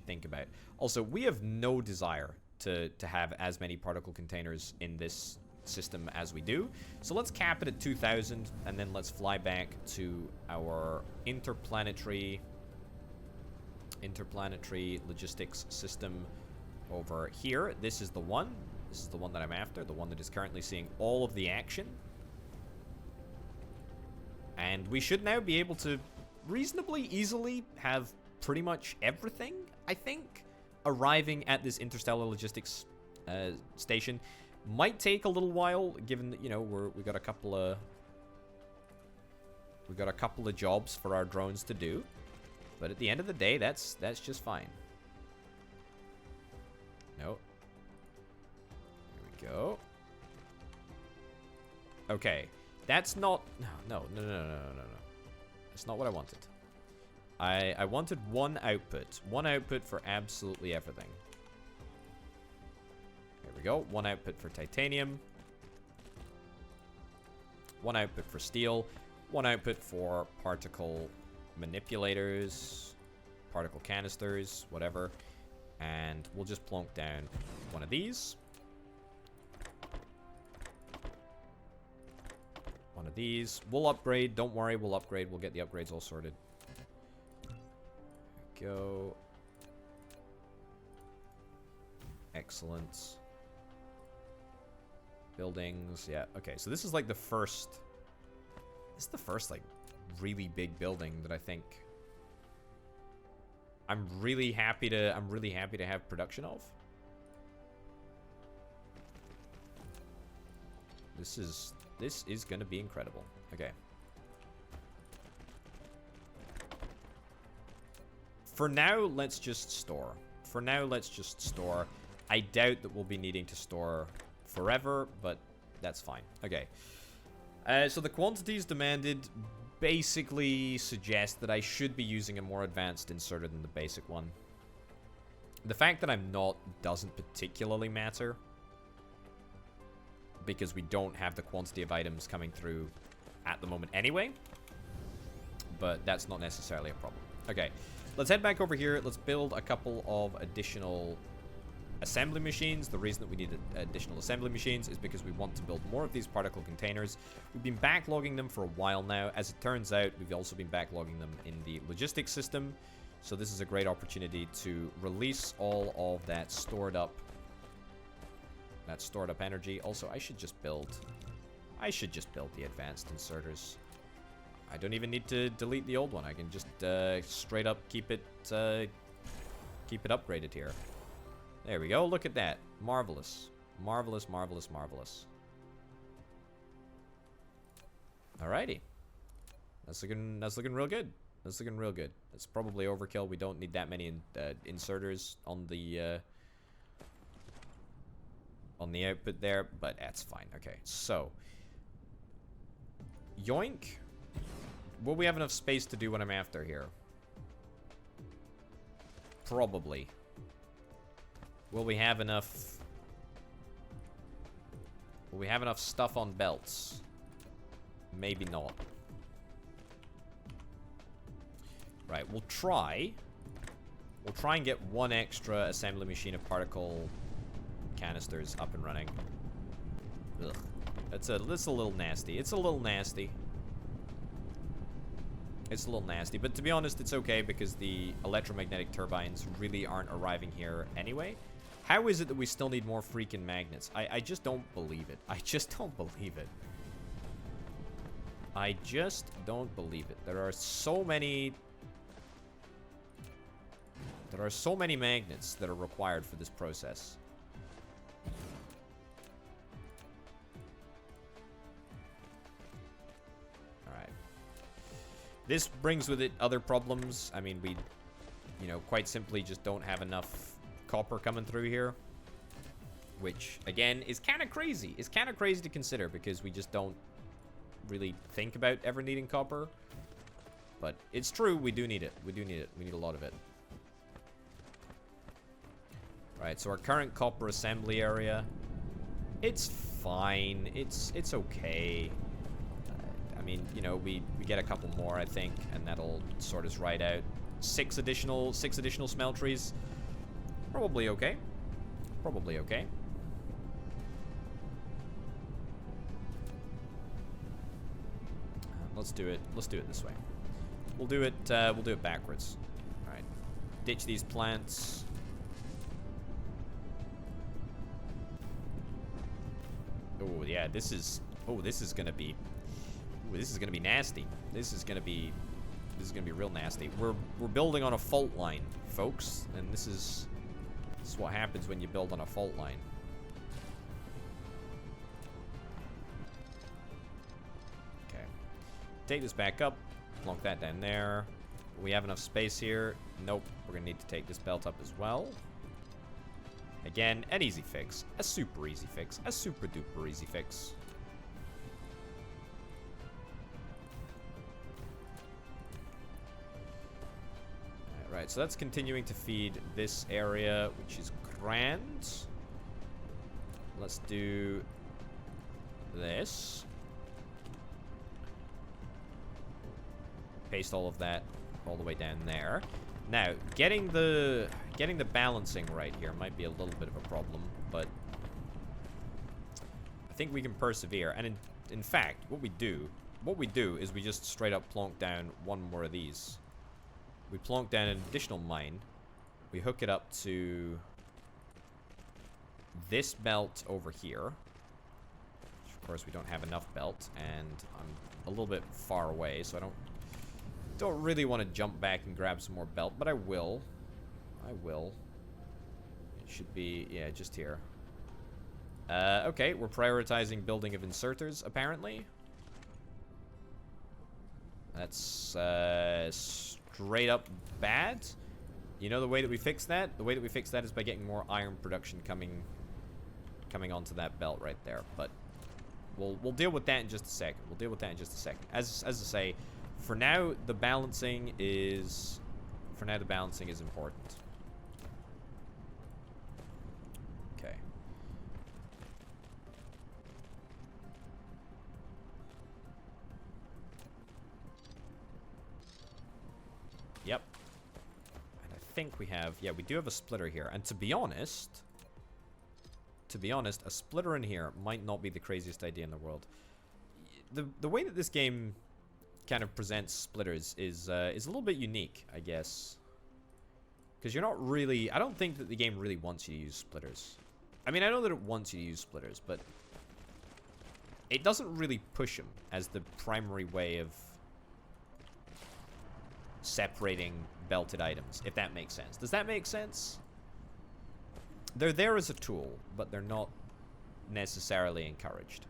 A: think about. Also, we have no desire to have as many particle containers in this system as we do. So let's cap it at 2,000, and then let's fly back to our interplanetary logistics system over here. This is the one. This is the one that I'm after, the one that is currently seeing all of the action. And we should now be able to reasonably easily have pretty much everything, I think, arriving at this interstellar logistics station. Might take a little while, given that, you know, we got a couple of jobs for our drones to do. But at the end of the day, that's just fine. No. Here we go. Okay. That's not... No. That's not what I wanted. I wanted one output. One output for absolutely everything. There we go. One output for titanium. One output for steel. One output for particle manipulators. Particle canisters. Whatever. And we'll just plonk down one of these. One of these. We'll upgrade. Don't worry, we'll upgrade. We'll get the upgrades all sorted. There we go. Excellent. Buildings. Yeah, okay. So this is like the first... This is the first, like, really big building that I think... I'm really happy to have production of. This is gonna be incredible. Okay. For now, let's just store. I doubt that we'll be needing to store forever, but that's fine. Okay. So the quantities demanded basically suggest that I should be using a more advanced inserter than the basic one. The fact that I'm not doesn't particularly matter, because we don't have the quantity of items coming through at the moment anyway. But that's not necessarily a problem. Okay, let's head back over here. Let's build a couple of additional assembly machines. The reason that we need additional assembly machines is because we want to build more of these particle containers. We've been backlogging them for a while now. As it turns out, we've also been backlogging them in the logistics system. So this is a great opportunity to release all of that stored up energy. Also, I should just build the advanced inserters. I don't even need to delete the old one. I can just straight up keep it upgraded here. There we go. Look at that. Marvelous. Marvelous, marvelous, marvelous. Alrighty. That's looking real good. That's looking real good. That's probably overkill. We don't need that many inserters on the output there, but that's fine. Okay, so yoink. Will we have enough space to do what I'm after here? Probably. Will we have enough stuff on belts? Maybe not. Right, we'll try and get one extra assembly machine of particle canisters up and running. Ugh. That's a little nasty. It's a little nasty. It's a little nasty, but to be honest, it's okay because the electromagnetic turbines really aren't arriving here anyway. How is it that we still need more freaking magnets? I just don't believe it. I just don't believe it. I just don't believe it. There are so many magnets that are required for this process. This brings with it other problems. I mean, we, you know, quite simply just don't have enough copper coming through here. Which, again, is kind of crazy. It's kind of crazy to consider because we just don't really think about ever needing copper. But it's true, we do need it. We do need it. We need a lot of it. Right, so our current copper assembly area, it's fine. It's okay. I mean, you know, we get a couple more, I think, and that'll sort us right out. Six additional smelteries. Probably okay. Probably okay. Let's do it. Let's do it this way. We'll do it backwards. All right. Ditch these plants. Oh yeah, this is gonna be nasty. This is gonna be real nasty. We're building on a fault line, folks, and this is what happens when you build on a fault line. Okay. Take this back up. Plonk that down there. We have enough space here. Nope. We're gonna need to take this belt up as well. Again, an easy fix. A super easy fix. A super duper easy fix. Alright, so that's continuing to feed this area, which is grand. Let's do this. Paste all of that all the way down there. Now, getting the balancing right here might be a little bit of a problem, but I think we can persevere. And in fact, what we do is we just straight up plonk down one more of these. We plonk down an additional mine. We hook it up to this belt over here. Which of course we don't have enough belt, and I'm a little bit far away, so I don't really want to jump back and grab some more belt, but I will. It should be, yeah, just here. Okay, we're prioritizing building of inserters, apparently. That's straight up bad. You know the way that we fix that? The way that we fix that is by getting more iron production coming onto that belt right there. But we'll deal with that in just a second. As I say, for now the balancing is important. Okay. Yep. And I think we have, yeah, we do have a splitter here. And to be honest, a splitter in here might not be the craziest idea in the world. The way that this game kind of presents splitters is a little bit unique, I guess. Because you're not really, I don't think that the game really wants you to use splitters. I mean, I know that it wants you to use splitters, but it doesn't really push them as the primary way of separating belted items, if that makes sense. Does that make sense? They're there as a tool, but they're not necessarily encouraged.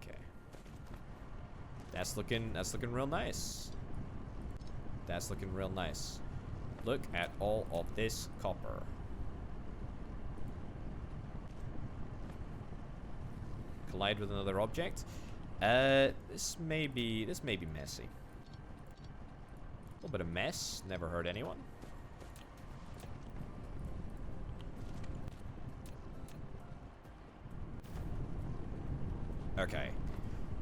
A: Okay. That's looking real nice. That's looking real nice. Look at all of this copper. Collide with another object. This may be messy. A little bit of mess. Never hurt anyone. Okay.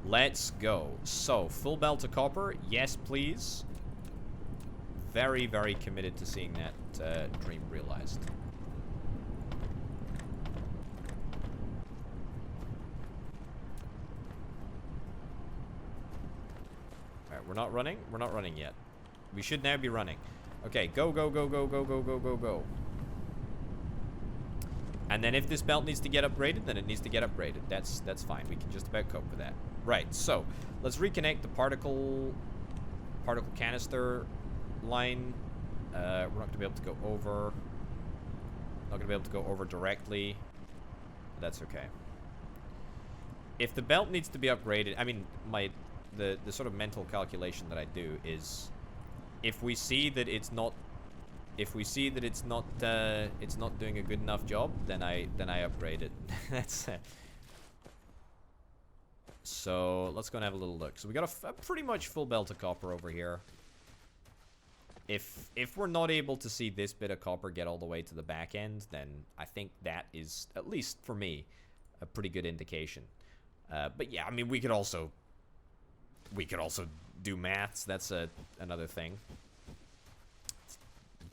A: Let's go. So, full belt of copper. Yes, please. Very, very committed to seeing that dream realized. Alright, we're not running. We're not running yet. We should now be running. Okay, go, go, go, go, go, go, go, go, go. And then if this belt needs to get upgraded, then it needs to get upgraded. That's fine. We can just about cope with that. Right, so let's reconnect the particle canister line. We're not going to be able to go over. Not going to be able to go over directly. That's okay. If the belt needs to be upgraded, I mean, my the sort of mental calculation that I do is, if we see that it's not doing a good enough job, then I upgrade it. That's it. So let's go and have a little look. So we got a pretty much full belt of copper over here. If we're not able to see this bit of copper get all the way to the back end, then I think that is, at least for me, a pretty good indication. But yeah, I mean, we could also do maths. That's another thing. It's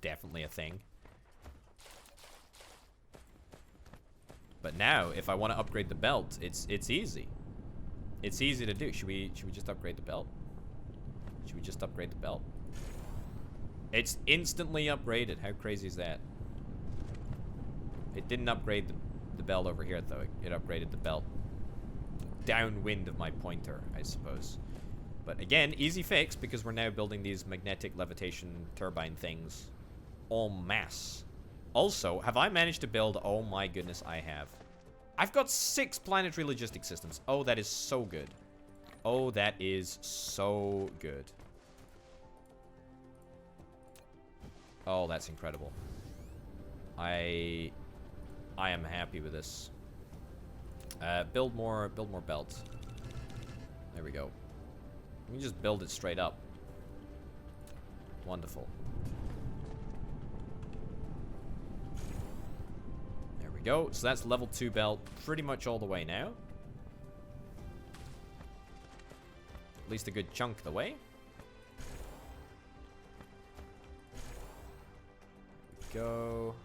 A: definitely a thing. But now, if I want to upgrade the belt, it's easy. It's easy to do. Should we just upgrade the belt? Should we just upgrade the belt? It's instantly upgraded. How crazy is that? It didn't upgrade the belt over here, though. It upgraded the belt downwind of my pointer, I suppose. But again, easy fix, because we're now building these magnetic levitation turbine things en masse. Also, have I managed to build... Oh my goodness, I have. I've got 6 planetary logistic systems. Oh, that is so good. Oh, that is so good. Oh, that's incredible. I am happy with this. Build more belts. There we go. We can just build it straight up. Wonderful. There we go. So that's level 2 belt pretty much all the way now. At least a good chunk of the way. There we go.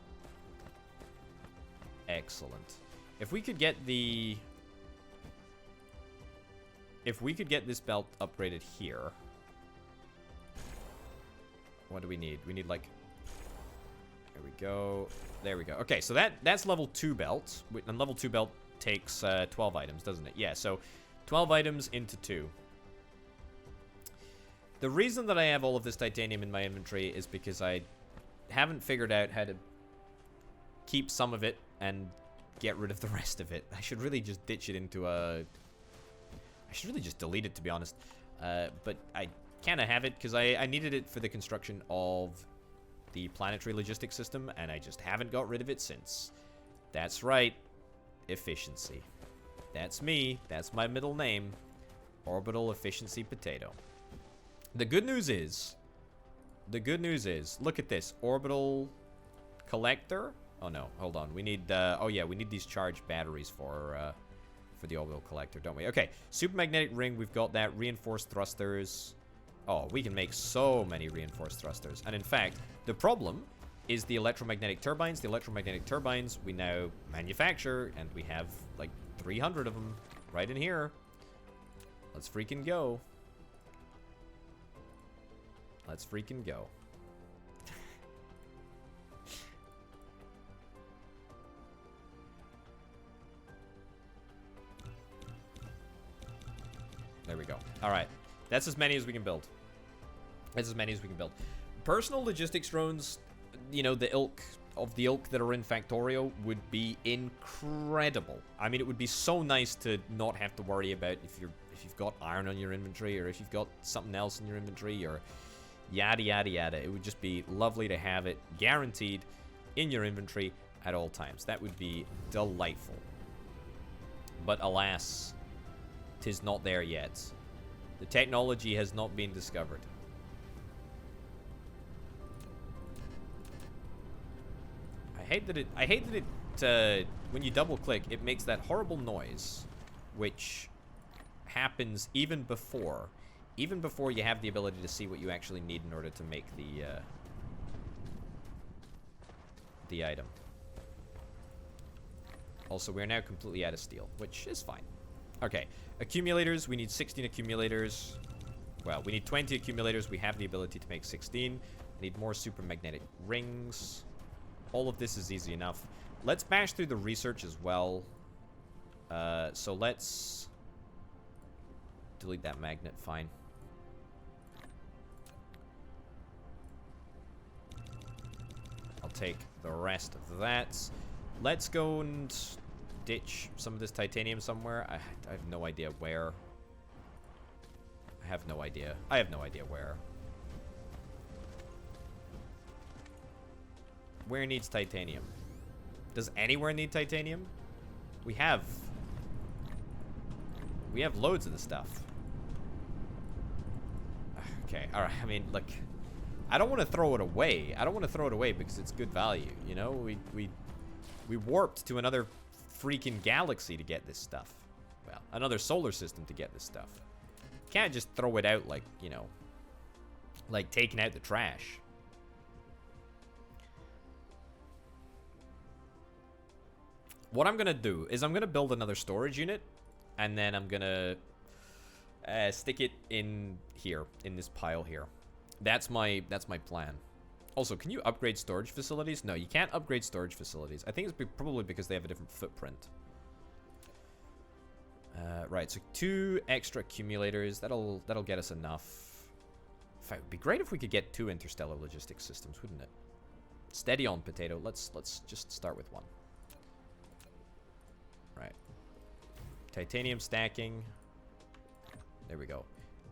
A: Excellent. If we could get the... If we could get this belt upgraded here... What do we need? We need, like... There we go. There we go. Okay, so that's level 2 belt. And level 2 belt takes 12 items, doesn't it? Yeah, so 12 items into 2. The reason that I have all of this titanium in my inventory is because I haven't figured out how to keep some of it and get rid of the rest of it. I should really just ditch it into a... I should really just delete it, to be honest. But I kind of have it because I needed it for the construction of the planetary logistics system, and I just haven't got rid of it since. That's right. Efficiency. That's me. That's my middle name. Orbital Efficiency Potato. The good news is, look at this. Orbital collector. Oh no, hold on. We need, oh yeah, we need these charged batteries for the orbital collector, don't we? Okay, supermagnetic ring, we've got that. Reinforced thrusters. Oh, we can make so many reinforced thrusters. And in fact, the problem is the electromagnetic turbines. The electromagnetic turbines we now manufacture, and we have like 300 of them right in here. Let's freaking go. Let's freaking go. There we go. All right. That's as many as we can build. That's as many as we can build. Personal logistics drones, you know, the ilk that are in Factorio would be incredible. I mean, it would be so nice to not have to worry about if you've got iron on your inventory, or if you've got something else in your inventory, or yada yada yada. It would just be lovely to have it guaranteed in your inventory at all times. That would be delightful. But alas, 'tis not there yet. The technology has not been discovered. I hate that it when you double click, it makes that horrible noise, which happens even before you have the ability to see what you actually need in order to make the item. Also, we're now completely out of steel, which is fine. Okay, accumulators, we need 16 accumulators. Well, we need 20 accumulators. We have the ability to make 16. We need more supermagnetic rings. All of this is easy enough. Let's bash through the research as well. So let's delete that magnet, fine. I'll take the rest of that. Let's go and ditch some of this titanium somewhere. I have no idea where. I have no idea. I have no idea where. Where needs titanium? Does anywhere need titanium? We have loads of the stuff. Okay, alright, I mean, like, I don't want to throw it away. I don't want to throw it away because it's good value, you know? We warped to another freaking galaxy to get this stuff. Well, another solar system to get this stuff. Can't just throw it out like, you know, like taking out the trash. What I'm gonna do is I'm gonna build another storage unit, and then I'm gonna stick it in here, in this pile here. That's my plan. Also, can you upgrade storage facilities? No, you can't upgrade storage facilities. I think it's probably because they have a different footprint. Right, so 2 extra accumulators. That'll get us enough. In fact, it would be great if we could get 2 interstellar logistics systems, wouldn't it? Steady on, Potato. Let's just start with 1. Right. Titanium stacking. There we go.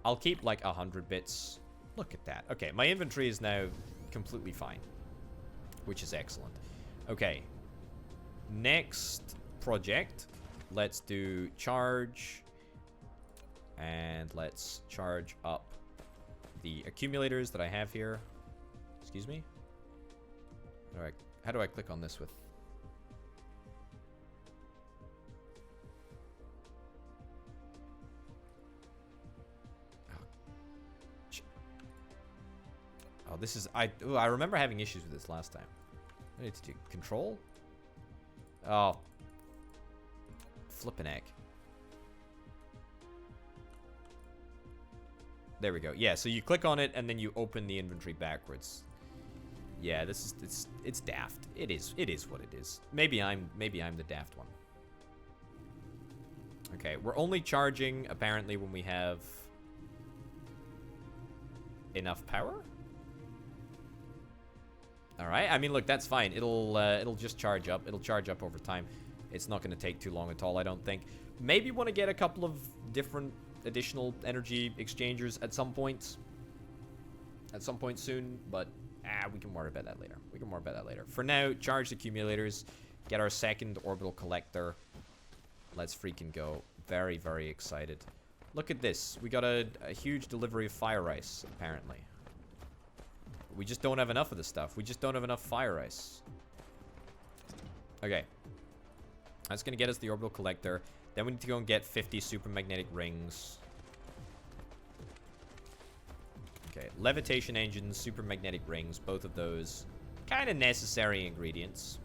A: I'll keep like 100 bits. Look at that. Okay, my inventory is now completely fine, which is excellent. Okay. Next project. Let's do charge. And let's charge up the accumulators that I have here. Excuse me? Alright, how do I click on this with... Oh, this is... I remember having issues with this last time. What do I need to do? Control? Oh. Flippin' heck. There we go. Yeah, so you click on it and then you open the inventory backwards. Yeah, this is it's daft. It is what it is. Maybe I'm the daft one. Okay, we're only charging apparently when we have enough power. All right. I mean, look, that's fine. It'll just charge up. It'll charge up over time. It's not going to take too long at all, I don't think. Maybe want to get a couple of different additional energy exchangers at some point. At some point soon, but we can worry about that later. We can worry about that later. For now, charge the accumulators, get our second orbital collector. Let's freaking go. Very, very excited. Look at this. We got a huge delivery of fire ice, apparently. We just don't have enough of this stuff. We just don't have enough fire ice. Okay. That's going to get us the orbital collector. Then we need to go and get 50 supermagnetic rings. Okay. Levitation engines, supermagnetic rings. Both of those kind of necessary ingredients.